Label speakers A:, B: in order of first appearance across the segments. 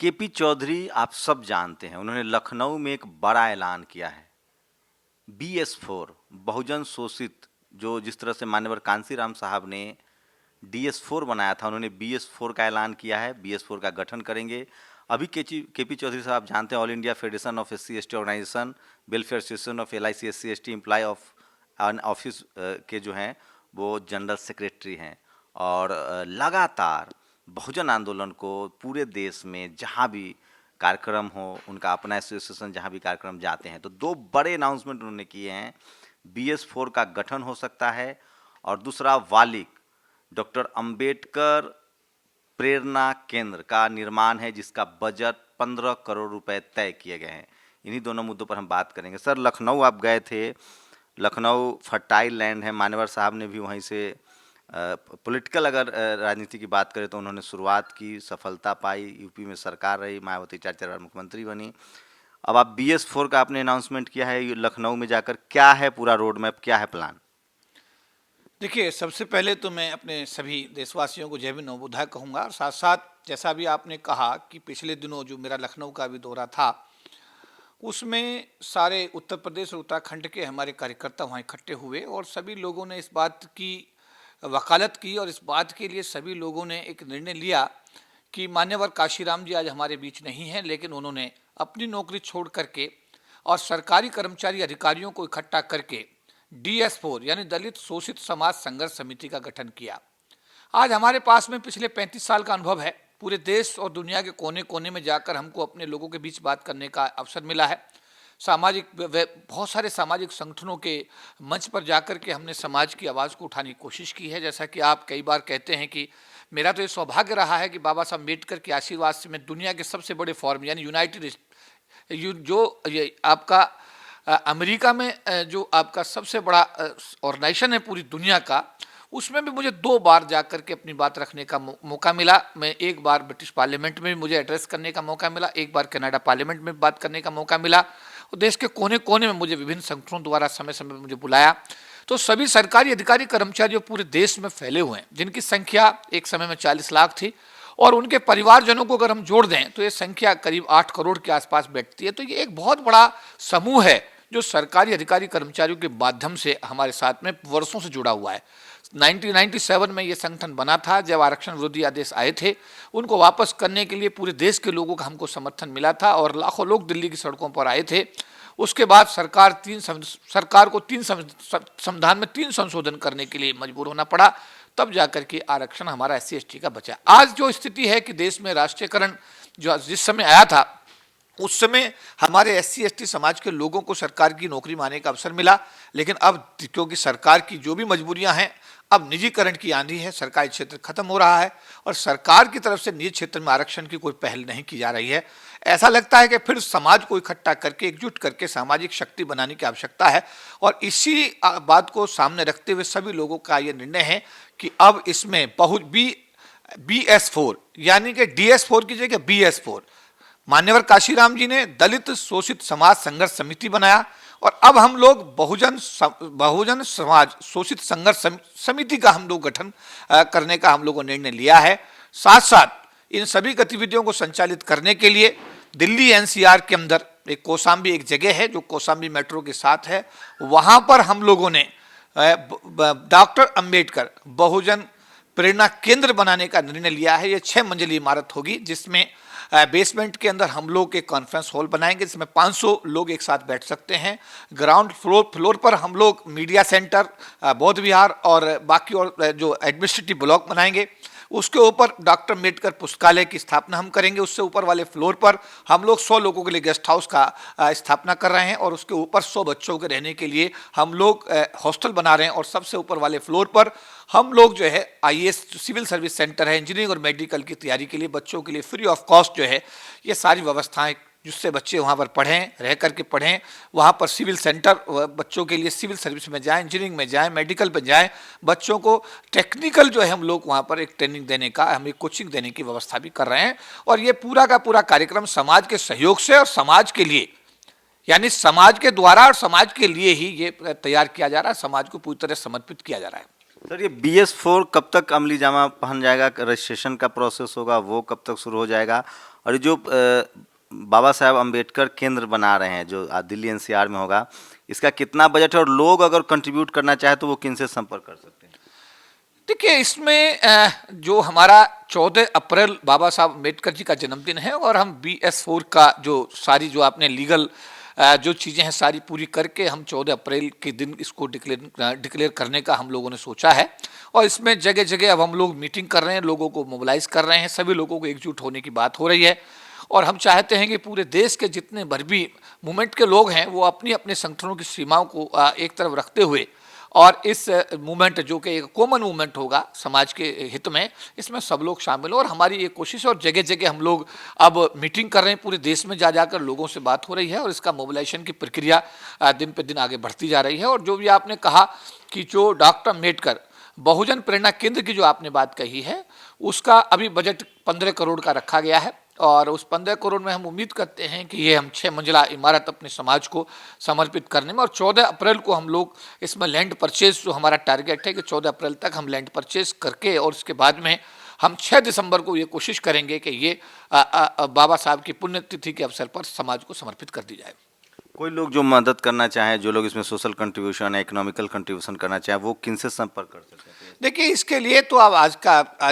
A: KP Chaudhary आप सब जानते हैं, उन्होंने लखनऊ में एक बड़ा ऐलान किया है। BS4 बहुजन शोषित, जो जिस तरह से माननीय कांसीराम साहब ने DS4 बनाया था, उन्होंने BS4 का ऐलान किया है। BS4 का गठन करेंगे। अभी केपी चौधरी साहब जानते हैं, all India federation of SC/ST organisation, welfare association of LIC SC/ST employ of office के जो हैं वो जनरल सेक्रेटरी हैं। और लगातार बहुजन आंदोलन को पूरे देश में जहाँ भी कार्यक्रम हो, उनका अपना एसोसिएशन जहाँ भी कार्यक्रम जाते हैं, तो दो बड़े अनाउंसमेंट उन्होंने किए हैं। BS4 का गठन हो सकता है और दूसरा वालिक डॉक्टर अंबेडकर प्रेरणा केंद्र का निर्माण है, जिसका बजट 15 करोड़ रुपए तय किए गए हैं। इन्हीं दोनों मुद्दों पर हम बात करेंगे। सर, लखनऊ आप गए थे। लखनऊ फर्टाइल लैंड है। मान्यवर साहब ने भी वहीं से पॉलिटिकल अगर राजनीति की बात करें तो उन्होंने शुरुआत की, सफलता पाई, यूपी में सरकार रही, मायावती 4 बार मुख्यमंत्री बनी। अब आप BS4 का आपने अनाउंसमेंट किया है लखनऊ में जाकर, क्या है पूरा रोड मैप, क्या है प्लान?
B: देखिए, सबसे पहले तो मैं अपने सभी देशवासियों को जय भीम नवोदय कहूँगा। और साथ साथ जैसा भी आपने कहा कि पिछले दिनों जो मेरा लखनऊ का भी दौरा था, उसमें सारे उत्तर प्रदेश और उत्तराखंड के हमारे कार्यकर्ता वहाँ इकट्ठे हुए और सभी लोगों ने इस बात की वकालत की और इस बात के लिए सभी लोगों ने एक निर्णय लिया कि मान्यवर काशीराम जी आज हमारे बीच नहीं हैं, लेकिन उन्होंने अपनी नौकरी छोड़ करके और सरकारी कर्मचारी अधिकारियों को इकट्ठा करके DS4 यानी दलित शोषित समाज संघर्ष समिति का गठन किया। आज हमारे पास में पिछले 35 साल का अनुभव है। पूरे देश और दुनिया के कोने कोने में जाकर हमको अपने लोगों के बीच बात करने का अवसर मिला है। बहुत सारे सामाजिक संगठनों के मंच पर जाकर के हमने समाज की आवाज़ को उठाने की कोशिश की है। जैसा कि आप कई बार कहते हैं कि मेरा तो ये सौभाग्य रहा है कि बाबा साहब अम्बेडकर के आशीर्वाद से मैं दुनिया के सबसे बड़े फोरम यानी यूनाइटेड जो ये आपका अमेरिका में जो आपका सबसे बड़ा ऑर्गेनाइजेशन है पूरी दुनिया का, उसमें भी मुझे 2 बार जाकर के अपनी बात रखने का मौका मिला। मैं एक बार ब्रिटिश पार्लियामेंट में भी मुझे एड्रेस करने का मौका मिला, एक बार कनाडा पार्लियामेंट में बात करने का मौका मिला और देश के कोने कोने में मुझे विभिन्न संगठनों द्वारा समय समय पर मुझे बुलाया। तो सभी सरकारी अधिकारी कर्मचारी पूरे देश में फैले हुए हैं, जिनकी संख्या एक समय में 40 लाख थी और उनके परिवारजनों को अगर हम जोड़ दें तो ये संख्या करीब 8 करोड़ के आसपास बैठती है। तो ये एक बहुत बड़ा समूह है जो सरकारी अधिकारी कर्मचारियों के माध्यम से हमारे साथ में वर्षों से जुड़ा हुआ है। 1997 में ये संगठन बना था, जब आरक्षण विरोधी आदेश आए थे। उनको वापस करने के लिए पूरे देश के लोगों का हमको समर्थन मिला था और लाखों लोग दिल्ली की सड़कों पर आए थे। उसके बाद सरकार को संविधान में 3 संशोधन करने के लिए मजबूर होना पड़ा, तब जाकर के आरक्षण हमारा SC/ST का बचा। आज जो स्थिति है कि देश में राष्ट्रीयकरण जो जिस समय आया था, उस समय हमारे SC/ST समाज के लोगों को सरकार की नौकरी माने का अवसर मिला, लेकिन अब क्योंकि सरकार की जो भी मजबूरियां हैं, अब निजीकरण की आंधी है, सरकारी क्षेत्र खत्म हो रहा है और सरकार की तरफ से निजी क्षेत्र में आरक्षण की कोई पहल नहीं की जा रही है। ऐसा लगता है कि फिर समाज को इकट्ठा करके एकजुट करके सामाजिक शक्ति बनाने की आवश्यकता है और इसी बात को सामने रखते हुए सभी लोगों का ये निर्णय है कि अब इसमें BS4 यानी कि DS4 की जगह BS4 मान्यवर काशीराम जी ने दलित शोषित समाज संघर्ष समिति बनाया और अब हम लोग बहुजन समाज शोषित संघर्ष समिति का हम लोग गठन करने का हम लोगों ने निर्णय लिया है। साथ साथ इन सभी गतिविधियों को संचालित करने के लिए दिल्ली NCR के अंदर एक कौशाम्बी एक जगह है जो कौशाम्बी मेट्रो के साथ है, वहां पर हम लोगों ने डॉक्टर अंबेडकर बहुजन प्रेरणा केंद्र बनाने का निर्णय लिया है। ये 6 मंजिली इमारत होगी, जिसमें बेसमेंट के अंदर हम लोग एक कॉन्फ्रेंस हॉल बनाएंगे जिसमें 500 लोग एक साथ बैठ सकते हैं। ग्राउंड फ्लोर पर हम लोग मीडिया सेंटर, बौद्ध विहार और बाकी और जो एडमिनिस्ट्रेटिव ब्लॉक बनाएंगे। उसके ऊपर डॉक्टर अम्बेडकर पुस्तकालय की स्थापना हम करेंगे। उससे ऊपर वाले फ्लोर पर हम लोग 100 लोगों के लिए गेस्ट हाउस का स्थापना कर रहे हैं और उसके ऊपर 100 बच्चों के रहने के लिए हम लोग हॉस्टल बना रहे हैं। और सबसे ऊपर वाले फ्लोर पर हम लोग जो है IAS सिविल सर्विस सेंटर है, इंजीनियरिंग और मेडिकल की तैयारी के लिए बच्चों के लिए फ्री ऑफ कॉस्ट जो है ये सारी व्यवस्थाएं, जिससे बच्चे वहाँ पर पढ़ें, रह करके पढ़ें। वहाँ पर सिविल सेंटर बच्चों के लिए सिविल सर्विस में जाएं, इंजीनियरिंग में जाएं, मेडिकल में जाएं। बच्चों को टेक्निकल जो है हम लोग वहाँ पर एक ट्रेनिंग देने का, हम एक कोचिंग देने की व्यवस्था भी कर रहे हैं। और ये पूरा का पूरा कार्यक्रम समाज के सहयोग से और समाज के लिए, यानी समाज के द्वारा और समाज के लिए ही ये तैयार किया जा रहा है, समाज को पूरी तरह समर्पित किया जा रहा है।
A: सर, ये BS4 कब तक अमली जामा पहन जाएगा? रजिस्ट्रेशन का प्रोसेस होगा वो कब तक शुरू हो जाएगा? और ये जो बाबा साहब अम्बेडकर केंद्र बना रहे हैं जो दिल्ली एनसीआर में होगा, इसका कितना बजट है और लोग अगर कंट्रीब्यूट करना चाहे तो वो किनसे संपर्क कर सकते हैं?
B: देखिए, इसमें जो हमारा 14 अप्रैल बाबा साहब अम्बेडकर जी का जन्मदिन है और हम BS4 का जो सारी जो आपने लीगल जो चीज़ें हैं सारी पूरी करके हम 14 अप्रैल के दिन इसको डिक्लेयर करने का हम लोगों ने सोचा है। और इसमें जगह जगह अब हम लोग मीटिंग कर रहे हैं, लोगों को मोबिलाइज कर रहे हैं, सभी लोगों को एकजुट होने की बात हो रही है। और हम चाहते हैं कि पूरे देश के जितने भर भी मूवमेंट के लोग हैं वो अपनी अपने संगठनों की सीमाओं को एक तरफ रखते हुए और इस मूवमेंट जो कि एक कॉमन मूवमेंट होगा समाज के हित में, इसमें सब लोग शामिल हो। और हमारी ये कोशिश है और जगह जगह हम लोग अब मीटिंग कर रहे हैं, पूरे देश में जा जाकर लोगों से बात हो रही है और इसका मोबिलाइजेशन की प्रक्रिया दिन पे दिन आगे बढ़ती जा रही है। और जो भी आपने कहा कि जो डॉक्टर अम्बेडकर बहुजन प्रेरणा केंद्र की जो आपने बात कही है, उसका अभी बजट 15 करोड़ का रखा गया है और उस 15 करोड़ में हम उम्मीद करते हैं कि ये हम 6 मंजिला इमारत अपने समाज को समर्पित करने में, और 14 अप्रैल को हम लोग इसमें लैंड परचेज, जो हमारा टारगेट है कि 14 अप्रैल तक हम लैंड परचेज करके और उसके बाद में हम 6 दिसंबर को ये कोशिश करेंगे कि ये बाबा साहब की पुण्यतिथि के अवसर पर समाज को समर्पित कर दी जाए।
A: कोई लोग जो मदद करना चाहें, जो लोग इसमें सोशल कंट्रीब्यूशन इकोनॉमिकल कंट्रीब्यूशन करना चाहें, वो किनसे संपर्क कर सकते हैं?
B: देखिए, इसके लिए तो अब आज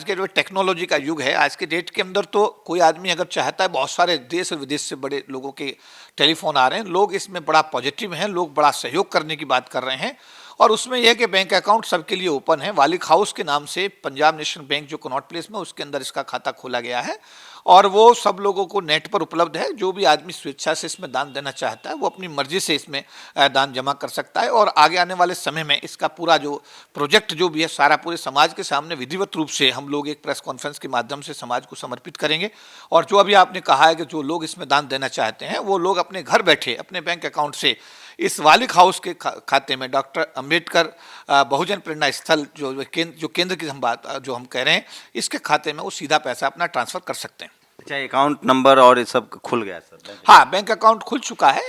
B: के जो टेक्नोलॉजी का युग है, आज के डेट के अंदर तो कोई आदमी अगर चाहता है, बहुत सारे देश और विदेश से बड़े लोगों के टेलीफोन आ रहे हैं, लोग इसमें बड़ा पॉजिटिव हैं, लोग बड़ा सहयोग करने की बात कर रहे हैं। और उसमें यह है कि बैंक अकाउंट सबके लिए ओपन है। वालिक हाउस के नाम से पंजाब नेशनल बैंक जो कनॉट प्लेस में, उसके अंदर इसका खाता खोला गया है और वो सब लोगों को नेट पर उपलब्ध है। जो भी आदमी स्वेच्छा से इसमें दान देना चाहता है वो अपनी मर्जी से इसमें दान जमा कर सकता है। और आगे आने वाले समय में इसका पूरा जो प्रोजेक्ट जो भी है सारा पूरे समाज के सामने विधिवत रूप से हम लोग एक प्रेस कॉन्फ्रेंस के माध्यम से समाज को समर्पित करेंगे। और जो अभी आपने कहा है कि जो लोग इसमें दान देना चाहते हैं वो लोग अपने घर बैठे अपने बैंक अकाउंट से इस वालिक हाउस के खाते में डॉक्टर अंबेडकर बहुजन प्रेरणा स्थल जो केंद्र की हम बात जो हम कह रहे हैं, इसके खाते में वो सीधा पैसा अपना ट्रांसफर कर सकते हैं।
A: अच्छा, अकाउंट नंबर और ये सब खुल गया सर?
B: हाँ, बैंक अकाउंट खुल चुका है।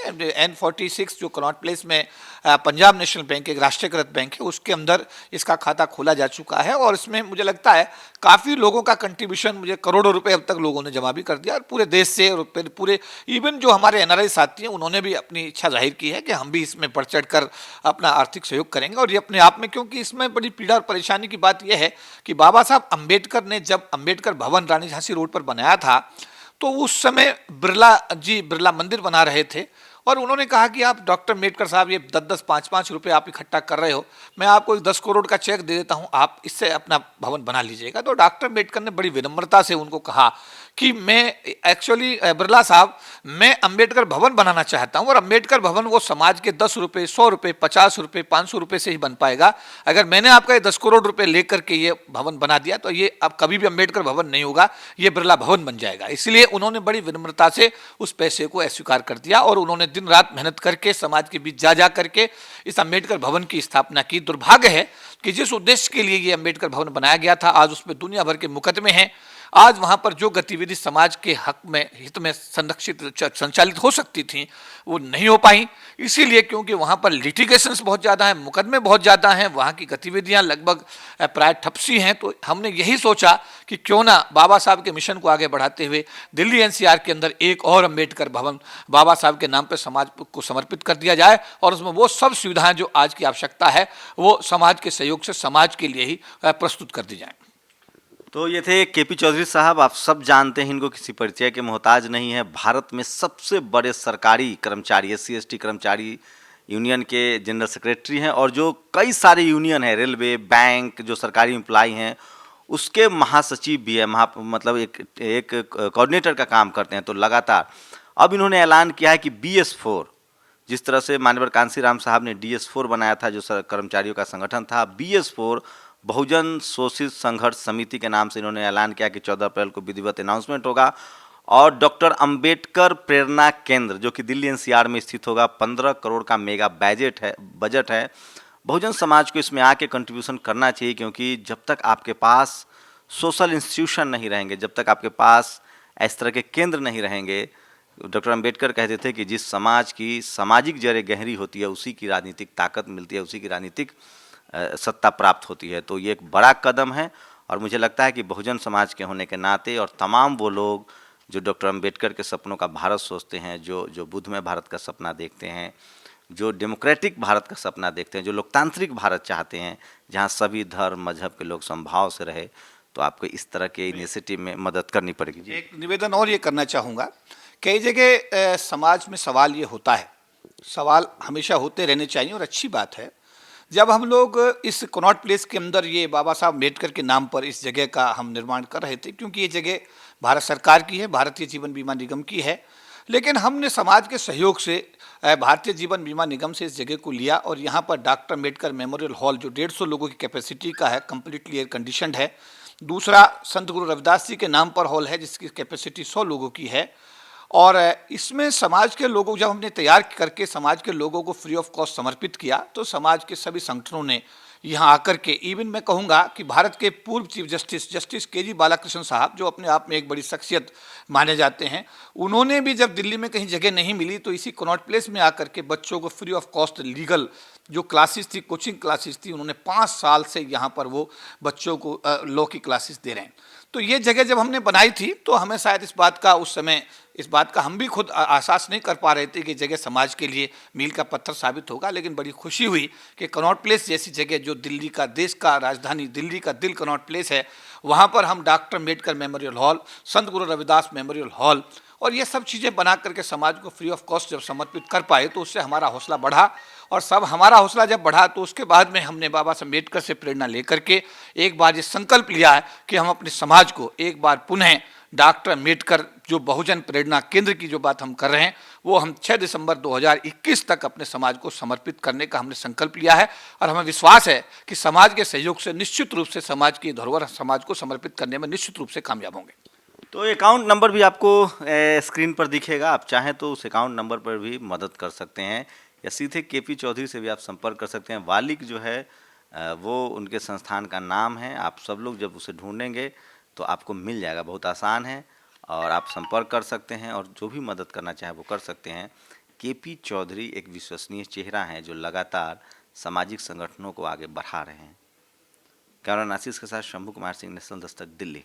B: N46 जो कनॉट प्लेस में पंजाब नेशनल बैंक एक राष्ट्रीयकृत बैंक है, उसके अंदर इसका खाता खोला जा चुका है। और इसमें मुझे लगता है काफ़ी लोगों का कंट्रीब्यूशन, मुझे करोड़ों रुपए अब तक लोगों ने जमा भी कर दिया और पूरे देश से और पूरे इवन जो हमारे NRI साथी हैं उन्होंने भी अपनी इच्छा जाहिर की है कि हम भी इसमें बढ़ चढ़ कर अपना आर्थिक सहयोग करेंगे। और ये अपने आप में, क्योंकि इसमें बड़ी पीड़ा और परेशानी की बात यह है कि बाबा साहब अम्बेडकर ने जब अम्बेडकर भवन रानी झांसी रोड पर बनाया था तो उस समय बिरला मंदिर बना रहे थे और उन्होंने कहा कि आप डॉक्टर अम्बेडकर साहब ये 10-10, 5-5 रुपए आप इकट्ठा कर रहे हो, मैं आपको एक 10 करोड़ का चेक दे देता हूं, आप इससे अपना भवन बना लीजिएगा। तो डॉक्टर अम्बेडकर ने बड़ी विनम्रता से उनको कहा कि मैं एक्चुअली बिरला साहब, मैं अम्बेडकर भवन बनाना चाहता हूं और अम्बेडकर भवन वो समाज के 10 रुपये, 100 रुपये, 50 रुपये, 500 रुपये से ही बन पाएगा। अगर मैंने आपका ये 10 करोड़ रुपये लेकर के ये भवन बना दिया तो ये अब कभी भी अम्बेडकर भवन नहीं होगा, ये बिरला भवन बन जाएगा। इसलिए उन्होंने बड़ी विनम्रता से उस पैसे को अस्वीकार कर दिया और उन्होंने दिन रात मेहनत करके समाज के बीच जा करके इस अम्बेडकर भवन की स्थापना की। दुर्भाग्य है कि जिस उद्देश्य के लिए ये अम्बेडकर भवन बनाया गया था, आज उसमें दुनिया भर के मुकदमे हैं। आज वहां पर जो गतिविधि समाज के हक में, हित में संरक्षित संचालित हो सकती थी वो नहीं हो पाई, इसीलिए क्योंकि वहां पर लिटिगेशंस बहुत ज़्यादा हैं, मुकदमे बहुत ज़्यादा हैं, वहां की गतिविधियां लगभग प्राय ठप्सी हैं। तो हमने यही सोचा कि क्यों ना बाबा साहब के मिशन को आगे बढ़ाते हुए दिल्ली NCR के अंदर एक और अम्बेडकर भवन बाबा साहब के नाम पर समाज को समर्पित कर दिया जाए और उसमें वो सब सुविधाएं जो आज की आवश्यकता है वो समाज के सहयोग से समाज के लिए ही प्रस्तुत कर दी जाए।
A: तो ये थे KP चौधरी साहब। आप सब जानते हैं, इनको किसी परिचय के मोहताज नहीं है। भारत में सबसे बड़े सरकारी कर्मचारी, SC ST कर्मचारी यूनियन के जनरल सेक्रेटरी हैं और जो कई सारे यूनियन हैं, रेलवे, बैंक, जो सरकारी एम्प्लॉय हैं उसके महासचिव भी है, मतलब एक कोऑर्डिनेटर का काम करते हैं। तो लगातार अब इन्होंने ऐलान किया है कि BS4, जिस तरह से माननीय कांसीराम साहब ने DS4 बनाया था जो कर्मचारियों का संगठन था, BS4 बहुजन शोषित संघर्ष समिति के नाम से इन्होंने ऐलान किया कि 14 अप्रैल को विधिवत अनाउंसमेंट होगा। और डॉक्टर अंबेडकर प्रेरणा केंद्र जो कि दिल्ली NCR में स्थित होगा, 15 करोड़ का मेगा बजट है। बहुजन समाज को इसमें आके कंट्रीब्यूशन करना चाहिए, क्योंकि जब तक आपके पास सोशल इंस्टीट्यूशन नहीं रहेंगे, जब तक आपके पास इस तरह के केंद्र नहीं रहेंगे, डॉक्टर अंबेडकर कहते थे कि जिस समाज की सामाजिक जड़ें गहरी होती है उसी की राजनीतिक ताकत मिलती है, उसी की राजनीतिक सत्ता प्राप्त होती है। तो ये एक बड़ा कदम है और मुझे लगता है कि बहुजन समाज के होने के नाते और तमाम वो लोग जो डॉक्टर अंबेडकर के सपनों का भारत सोचते हैं, जो जो बुद्धमय भारत का सपना देखते हैं, जो डेमोक्रेटिक भारत का सपना देखते हैं, जो लोकतांत्रिक भारत चाहते हैं जहां सभी धर्म मजहब के लोग समभाव से रहे, तो आपको इस तरह के इनिशिएटिव में मदद करनी पड़ेगी जी।
B: एक निवेदन और ये करना चाहूँगा, कई जगह समाज में सवाल ये होता है, सवाल हमेशा होते रहने चाहिए और अच्छी बात है। जब हम लोग इस कनॉट प्लेस के अंदर ये बाबा साहब अम्बेडकर के नाम पर इस जगह का हम निर्माण कर रहे थे, क्योंकि ये जगह भारत सरकार की है, भारतीय जीवन बीमा निगम की है, लेकिन हमने समाज के सहयोग से भारतीय जीवन बीमा निगम से इस जगह को लिया और यहाँ पर डॉक्टर अम्बेडकर मेमोरियल हॉल जो 150 लोगों की कैपेसिटी का है, कम्प्लीटली एयर कंडीशनड है। दूसरा संत गुरु रविदास जी के नाम पर हॉल है जिसकी कैपेसिटी 100 लोगों की है। और इसमें समाज के लोगों, जब हमने तैयार करके समाज के लोगों को फ्री ऑफ कॉस्ट समर्पित किया, तो समाज के सभी संगठनों ने यहाँ आकर के, इवन मैं कहूँगा कि भारत के पूर्व चीफ जस्टिस के.जी. बालाकृष्ण साहब, जो अपने आप में एक बड़ी शख्सियत माने जाते हैं, उन्होंने भी जब दिल्ली में कहीं जगह नहीं मिली तो इसी कनॉट प्लेस में आकर के बच्चों को फ्री ऑफ कॉस्ट लीगल जो क्लासेस थी, कोचिंग क्लासेस थी, उन्होंने 5 साल से यहाँ पर वो बच्चों को लॉ की क्लासेस दे रहे हैं। तो ये जगह जब हमने बनाई थी तो हमें शायद इस बात का उस समय इस बात का हम भी खुद एहसास नहीं कर पा रहे थे कि जगह समाज के लिए मील का पत्थर साबित होगा, लेकिन बड़ी खुशी हुई कि कनॉट प्लेस जैसी जगह, जो दिल्ली का, देश का राजधानी दिल्ली का दिल कनॉट प्लेस है, वहाँ पर हम डॉक्टर अम्बेडकर मेमोरियल हॉल, संत गुरु रविदास मेमोरियल हॉल और ये सब चीज़ें बना करके समाज को फ्री ऑफ कॉस्ट जब समर्पित कर पाए तो उससे हमारा हौसला बढ़ा। और सब हमारा हौसला जब बढ़ा तो उसके बाद में हमने बाबा साहब अम्बेडकर से प्रेरणा लेकर के एक बार ये संकल्प लिया है कि हम अपने समाज को एक बार पुनः डॉक्टर अम्बेडकर जो बहुजन प्रेरणा केंद्र की जो बात हम कर रहे हैं, वो हम 6 दिसंबर 2021 तक अपने समाज को समर्पित करने का हमने संकल्प लिया है। और हमें विश्वास है कि समाज के सहयोग से निश्चित रूप से समाज की धरोहर समाज को समर्पित करने में निश्चित रूप से कामयाब होंगे।
A: तो अकाउंट नंबर भी आपको स्क्रीन पर दिखेगा, आप चाहें तो उस अकाउंट नंबर पर भी मदद कर सकते हैं या सीधे केपी चौधरी से भी आप संपर्क कर सकते हैं। वालिक जो है वो उनके संस्थान का नाम है। आप सब लोग जब उसे ढूंढेंगे तो आपको मिल जाएगा, बहुत आसान है और आप संपर्क कर सकते हैं और जो भी मदद करना चाहे वो कर सकते हैं। केपी चौधरी एक विश्वसनीय चेहरा हैं जो लगातार सामाजिक संगठनों को आगे बढ़ा रहे हैं। कैमरामैन आशीष के साथ शंभू कुमार सिंह, नेशनल दस्तक, दिल्ली।